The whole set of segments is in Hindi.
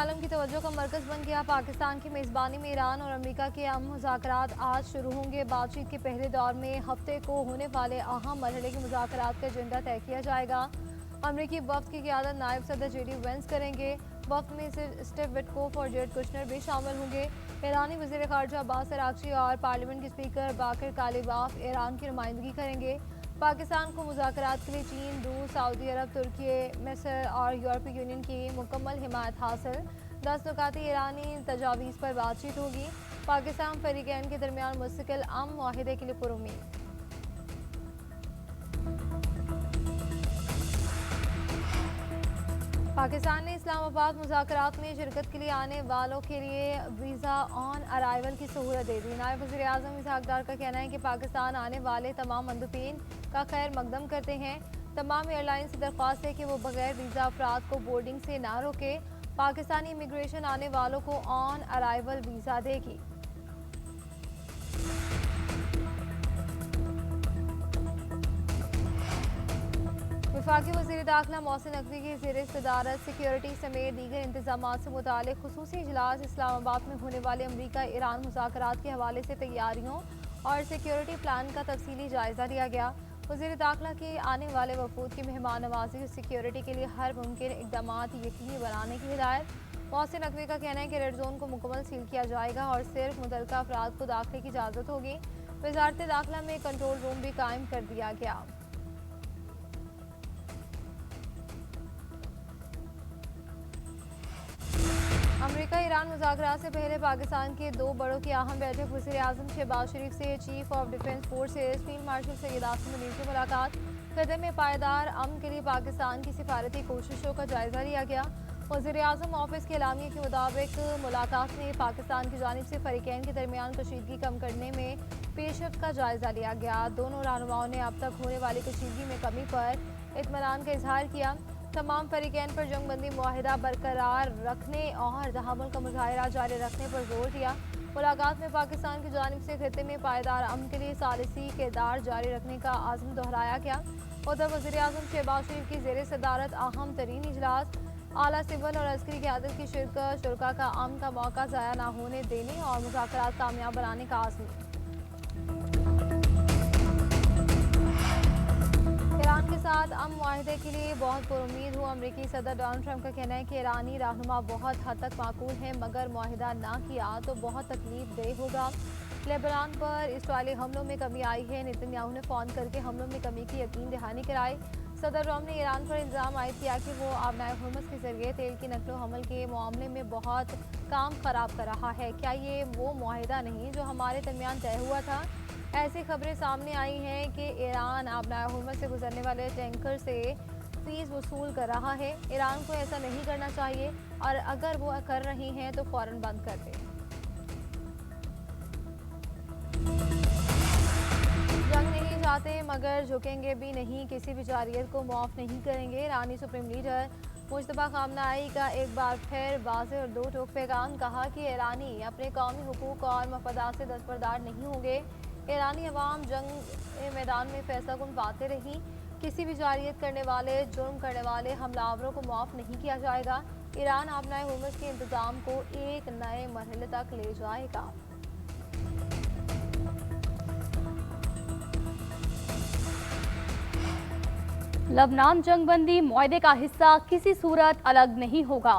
आलम की तवज्जो का मरकज बन गया पाकिस्तान की मेज़बानी में ईरान और अमेरिका के अहम मुज़ाकरात आज शुरू होंगे। बातचीत के पहले दौर में हफ्ते को होने वाले अहम मरहले के मुज़ाकरात का एजेंडा तय किया जाएगा। अमरीकी वफ्द की क़यादत नायब सदर जेडी वेंस करेंगे। वफ्द में स्टीव विटकोफ और जेरेड कुशनर भी शामिल होंगे। ईरानी वज़ीर ख़ारजा अब्बास अराग़ची और पार्लियामेंट के स्पीकर बाकर कालिबाफ ईरान की नुमाइंदगी करेंगे। पाकिस्तान को मुज़ाकरात के लिए चीन, रूस, सऊदी अरब, तुर्की, मिस्र और यूरोपीय यूनियन की मुकम्मल हिमायत हासिल। 10 नुकाती ईरानी तजावीज़ पर बातचीत होगी। पाकिस्तान फ़रीक़ैन के दरमियान मुस्तकिल अमन मुआहिदे के लिए पुरुम्मीद। पाकिस्तान ने इस्लामाबाद मुज़ाकरात में शिरकत के लिए आने वालों के लिए वीज़ा ऑन अराइवल की सहूलत दे दी। नायब वज़ीर आज़म इसहाक़ डार का कहना है कि पाकिस्तान आने वाले तमाम मंदूबीन का खैर मकदम करते हैं। तमाम एयरलाइन से दरख्वास्त है कि वो बगैर वीज़ा अफराद को बोर्डिंग से ना रोके। पाकिस्तानी इमिग्रेशन आने वालों को ऑन अराइवल वीज़ा देगी। वफाकी वज़ीर दाखिला मोहसिन नकवी की ज़ेर सदारत सिक्योरिटी समेत दीगर इंतजाम से मुतालिक खुसूसी इजलास इस्लामाबाद में होने वाले अमरीका ईरान मुज़ाकरात के हवाले से तैयारियों और सिक्योरिटी प्लान का तफसीली जायज़ा लिया गया। वज़ीर दाखिला की आने वाले वफूद की मेहमान नवाजी और सिक्योरिटी के लिए हर मुमकिन इक़दाम यकीनी बनाने की हिदायत। मोहसिन नकवी का कहना है कि रेड जोन को मुकम्मल सील किया जाएगा और सिर्फ मुतल्लिक़ा अफराद को दाखिले की इजाज़त होगी। वज़ारत दाखिला में कंट्रोल रूम भी कायम कर दिया गया। अमरीका ईरान मुज़ाकरात से पहले पाकिस्तान के दो बड़ों की अहम बैठक। वज़ीर आज़म शहबाज शरीफ से chief of defence forces field marshal Syed Asim Munir की मुलाकात। खित्ते में पायदार अमन के लिए पाकिस्तान की सिफारती कोशिशों का जायज़ा लिया गया। वज़ीर आज़म ऑफिस के एलामिया के मुताबिक मुलाकात में पाकिस्तान की जानिब से फ़रीक़ैन के दरमियान कशीदगी कम करने में पेशरफ्त का जायज़ा लिया गया। दोनों रहनुमाओं ने अब तक होने वाली कशीदगी में कमी पर इत्मीनान का इजहार किया। तमाम फ़रीक़ैन पर जंगबंदी मुआहिदा बरकरार रखने और तहम्मुल का मुज़ाहिरा जारी रखने पर जोर दिया। मुलाकात में पाकिस्तान की जानिब से खित्ते में पायदार अमन के लिए सालिसी किरदार जारी रखने का आज़म दोहराया गया। उधर वज़ीर आज़म शहबाज शरीफ की ज़ेर सदारत अहम तरीन इजलास आला सिविल और अस्करी क़यादत की शिरकत शुरका का अमन का मौका ज़ाया न होने देने और मुज़ाकरात कामयाब बनाने का आज़म। ईरान के साथ अमन मुआहिदे के लिए बहुत पुरुम्मीद हूँ। अमरीकी सदर डोनाल्ड ट्रंप का कहना है कि ईरानी रहनुमा बहुत हद तक माकूल हैं, मगर मुआहिदा ना किया तो बहुत तकलीफ देह होगा। लेबनान पर इसराइली हमलों में कमी आई है। नेतन्याहू ने फ़ोन करके हमलों में कमी की यकीन दहानी कराई। सदर ट्रंप ने ईरान पर इल्ज़ाम आयद किया कि वो आबनाए हुर्मुज़ के ज़रिए तेल की नकलो हमल के मामले में बहुत काम ख़राब कर रहा है। क्या ये वो मुआहिदा नहीं जो हमारे दरमियान तय हुआ था? ऐसी खबरें सामने आई हैं कि ईरान आबनाए हुर्मुज़ से गुजरने वाले टैंकर से फीस वसूल कर रहा है। ईरान को ऐसा नहीं करना चाहिए और अगर वो कर रही हैं तो फ़ौरन बंद कर दें। जंग नहीं चाहते मगर झुकेंगे भी नहीं, किसी भी जारियत को माफ़ नहीं करेंगे। ईरानी सुप्रीम लीडर मुश्तबा खामनाई का एक बार फिर वाज़ेह और दो टोक पैगाम। कहा कि ईरानी अपने कौमी हुकूक और मफादात से दस्तबरदार नहीं होंगे। ईरानी अवाम जंग मैदान में फैसलाकुन बातें रही। किसी भी जारियत करने वाले, जुर्म करने वाले हमलावरों को माफ़ नहीं किया जाएगा। ईरान आबनाए हुर्मुज़ के इंतज़ाम को एक नए मरहले तक ले जाएगा। लबनान जंगबंदी मुआहदे का हिस्सा किसी सूरत अलग नहीं होगा।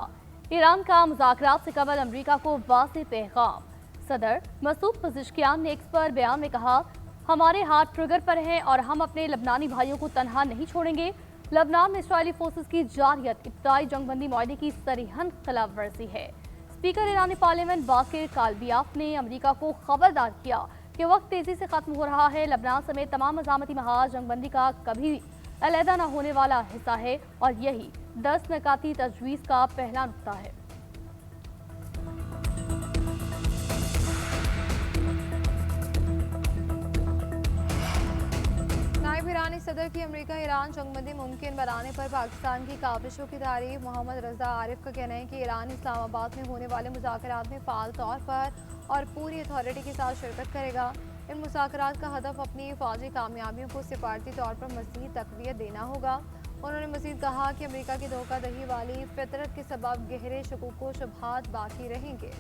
ईरान का मुज़ाकरात से कबल अमरीका को वाज़ेह पैगाम। सदर मसूद पज़ेश्कियान ने एक्स पर बयान में कहा, हमारे हाथ ट्रिगर पर हैं और हम अपने लबनानी भाइयों को तनहा नहीं छोड़ेंगे। लबनान में इसराइली फोर्सेस की जारियत इब्तदाई जंगबंदी मुआहदे की सरीहन खिलाफ वर्जी है। स्पीकर ईरानी पार्लियामेंट बाकर कालिबाफ ने अमरीका को खबरदार किया कि वक्त तेजी से खत्म हो रहा है। लबनान समेत तमाम मज़ामती महाज जंगबंदी का कभी अलहदा न होने वाला हिस्सा है और यही 10 नकाती तजवीज़ का पहला नुक्ता है। नायब ईरानी सदर की अमरीका ईरान जंगबंदी मुमकिन बनाने पर पाकिस्तान की काविशों की तारीफ। मोहम्मद रजा आरिफ का कहना है कि ईरान इस्लामाबाद में होने वाले मुज़ाकरात में फ़ाल तौर पर और पूरी अथॉरिटी के साथ शिरकत करेगा। इन मुज़ाकरात का हदफ अपनी फ़ौजी कामयाबियों को सिफारती तौर पर मज़ीद तक़वियत देना होगा। उन्होंने मजीद कहा कि अमेरिका की धोखाधड़ी वाली फितरत के सबब गहरे शकूक व शुबहात बाकी रहेंगे।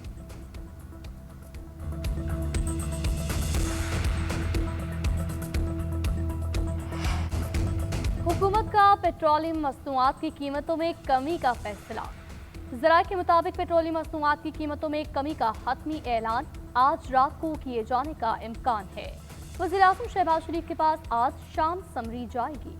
हुकूमत का पेट्रोलियम मसनूआत की कीमतों में कमी का फैसला। ज़राए के मुताबिक पेट्रोलियम मसनूआत की कीमतों में कमी का हतमी ऐलान आज रात को किए जाने का इम्कान है। वज़ीर-ए-आज़म शहबाज शरीफ के पास आज शाम समरी जाएगी।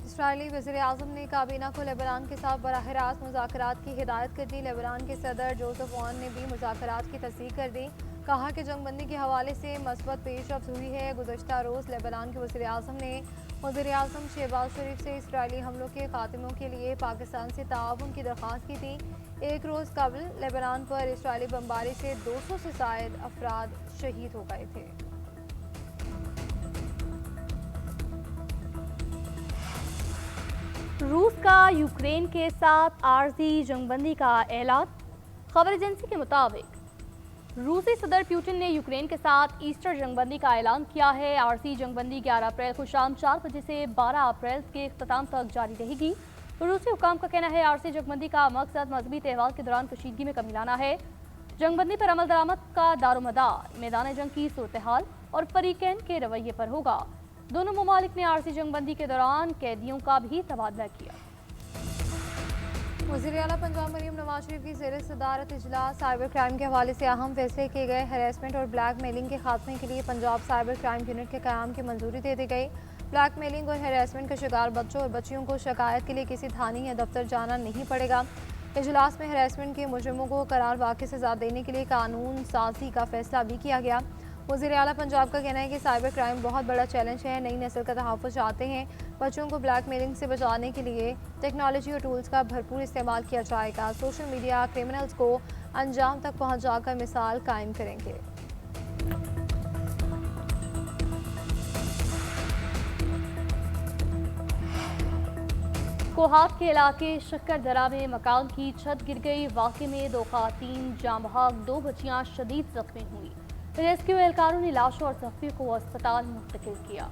इसराइली वज़ीर-ए-आज़म ने काबीना को लेबनान के साथ बराह रास्त मुज़ाकरात की हिदायत कर दी। लेबनान के सदर जोसेफ ऑन ने भी मुज़ाकरात की तस्दीक कर दी। कहा कि जंगबंदी के हवाले से मस्बत पेशरफ्त हुई है। गुज़श्ता रोज़ लेबनान के वज़ीर-ए-आज़म ने वज़ीर-ए-आज़म शहबाज शरीफ से इसराइली हमलों के खात्मों के लिए पाकिस्तान से ताउन की दरख्वास्त की थी। एक रोज़ कबल लेबनान पर इसराइली बमबारी से 200 से ज़ायद अफराद शहीद हो गए थे। रूस का यूक्रेन के साथ आर्जी जंगबंदी का ऐलान। खबर एजेंसी के मुताबिक रूसी सदर पुतिन ने यूक्रेन के साथ ईस्टर जंगबंदी का ऐलान किया है। आरसी जंगबंदी 11 अप्रैल को शाम 4 बजे से 12 अप्रैल के इख्तिताम तक जारी रहेगी। रूसी हुकाम का कहना है आरसी जंगबंदी का मकसद मजहबी त्यौहार के दौरान कशीदगी में कमी लाना है। जंगबंदी पर अमल दरामद का दारोमदार मैदान जंग की सूरत हाल और फरीकैन के रवैये पर होगा। दोनों ममालिक ने आरसी जंगबंदी के दौरान कैदियों का भी तबादला किया। वज़ीर-ए-आला पंजाब मरीम नवाज शरीफ की ज़ेर सदारत इजलास साइबर क्राइम के हवाले से अहम फैसले किए गए। हैरेसमेंट और ब्लैक मेलिंग के खात्मे के लिए पंजाब साइबर क्राइम यूनिट के क़याम की मंजूरी दे दी गई। ब्लैक मेलिंग और हैरेसमेंट के शिकार बच्चों और बच्चियों को शिकायत के लिए किसी थाने या दफ्तर जाना नहीं पड़ेगा। इजलास में हैरेसमेंट के मुजरिमों को करार वाक़ई सज़ा देने के लिए कानून साजी का फैसला भी किया गया। वज़ीर-ए-आला पंजाब का कहना है कि साइबर क्राइम बहुत बड़ा चैलेंज है। नई नस्ल का तहफ़्फ़ुज़ चाहते हैं। बच्चों को ब्लैक मेलिंग से बचाने के लिए टेक्नोलॉजी और टूल्स का भरपूर इस्तेमाल किया जाएगा। सोशल मीडिया क्रिमिनल्स को अंजाम तक पहुंचाकर मिसाल कायम करेंगे। कोहाट के इलाके शक्करदरा में मकान की छत गिर गई। वाक़े में 2 ख़वातीन जाँ बहक, 2 बच्चियां शदीद जख्मी हुई। रेस्क्यू एहलकारों ने लाशों और जख्मियों को अस्पताल मुंतकिल किया।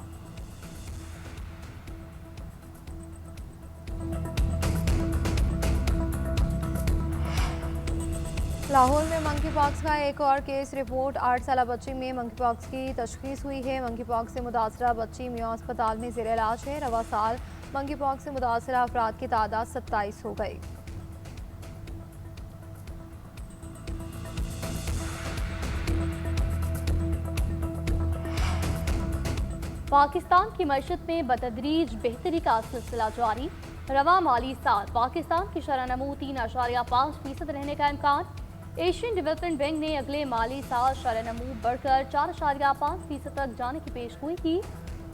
लाहौर में मंकी पॉक्स का एक और केस रिपोर्ट। 8 साला बच्ची में मंकी पॉक्स की तशखीस हुई है। मंकी पॉक्स से मुतासरा बच्ची मियां अस्पताल में ज़ेर इलाज है। रवा साल मंकी पॉक्स से मुतासरा अफराद की तादाद 27 हो गई। पाकिस्तान की मईशत में बतदरीज बेहतरी का सिलसिला जारी। रवा माली साल पाकिस्तान की शरह नमू 3.5% रहने का इम्कान। एशियन डेवलपमेंट बैंक ने अगले माली साल शरह नमू बढ़कर 4.5% तक जाने की पेशगोई की।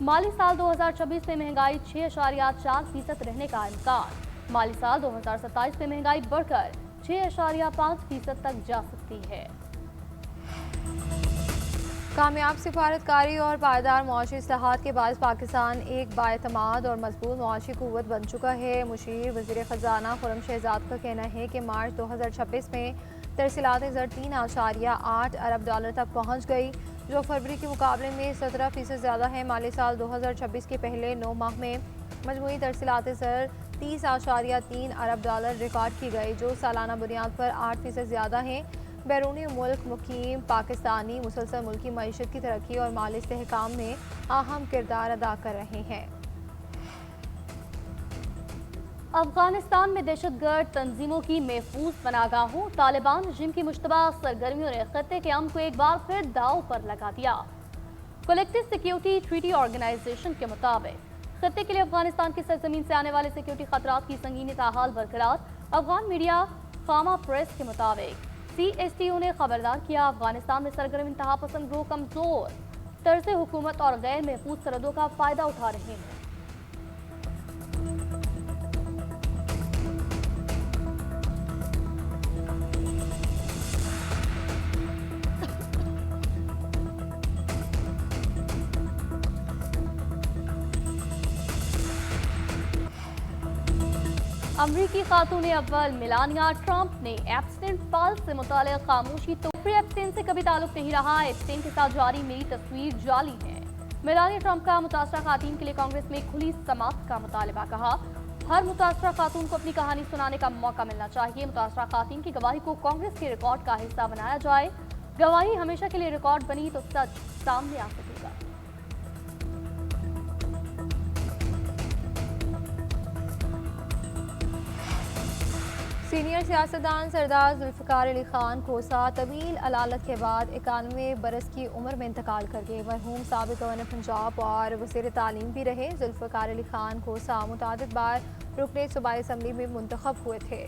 माली साल 2026 में महंगाई 6.4% रहने का इम्कान। माली साल 2027 में महंगाई बढ़कर 6.5% तक जा सकती है। कामयाब सिफारतकारी और पायदार मुआशी इस्लाहात के बाद पाकिस्तान एक बाएतमाद और मजबूत मुआशी कुव्वत बन चुका है। मुशीर वज़ीर ख़जाना खुर्रम शहजाद का कहना है कि मार्च 2026 में तरसीलात ज़र 3.8 अरब डॉलर तक पहुँच गई, जो फरवरी के मुकाबले में 17% ज़्यादा है। माली साल 2026 के पहले 9 माह में मजमूई तरसीलात ज़र 30.3 अरब डॉलर रिकॉर्ड की गई, जो सालाना बुनियाद पर 8% ज़्यादा है। बैरूनी मुल्क मुकीम पाकिस्तानी मुसलसल मुल्की मईशत की तरक्की और माली इस्तेहकाम में अहम किरदार अदा कर रहे हैं। अफगानिस्तान में दहशतगर्द तंजीमों की महफूज पनागाहों, तालिबान रजीम की मुश्तबा सरगर्मियों ने खत्ते के अमन को एक बार फिर दाव पर लगा दिया। कलेक्टिव सिक्योरिटी ट्रीटी ऑर्गेनाइजेशन के मुताबिक खत्ते के लिए अफगानिस्तान की सरजमीन से आने वाले सिक्योरिटी खतरात की संगीनी ताहाल बरकरार। अफगान मीडिया फामा प्रेस के मुताबिक CSTO ने खबरदार किया, अफगानिस्तान में सरगर्म इंतहा पसंद ग्रोह कमजोर तर्ज हुकूमत और गैर महफूज सरहदों का फायदा उठा रहे हैं। अमरीकी खातून अव्वल मेलानिया ट्रंप ने एप्स्टीन फाइल से मुताल्लिक खामोशी तोड़ी। एप्स्टीन से कभी ताल्लुक नहीं रहा। एप्स्टीन के साथ जारी मेरी तस्वीर जाली है। मेलानिया ट्रंप का मुतासरा खातून के लिए कांग्रेस में खुली समाअत का मुतालबा। कहा, हर मुतासरा खातून को अपनी कहानी सुनाने का मौका मिलना चाहिए। मुतासरा खातून की गवाही को कांग्रेस के रिकॉर्ड का हिस्सा बनाया जाए। गवाही हमेशा के लिए रिकॉर्ड बनी तो सच सामने आ सकेगा। सीनियर सियासतदान सरदार जुल्फ़िकार अली खान खोसा तवील अलालत के बाद 91 बरस की उम्र में इंतकाल कर गए। मरहूम साबिक़ गवर्नर पंजाब और वज़ीर तालीम भी रहे। जुल्फ़िकार अली खान खोसा मुतादिद बार रुकने सूबाई असम्बली में मुंतखब हुए थे।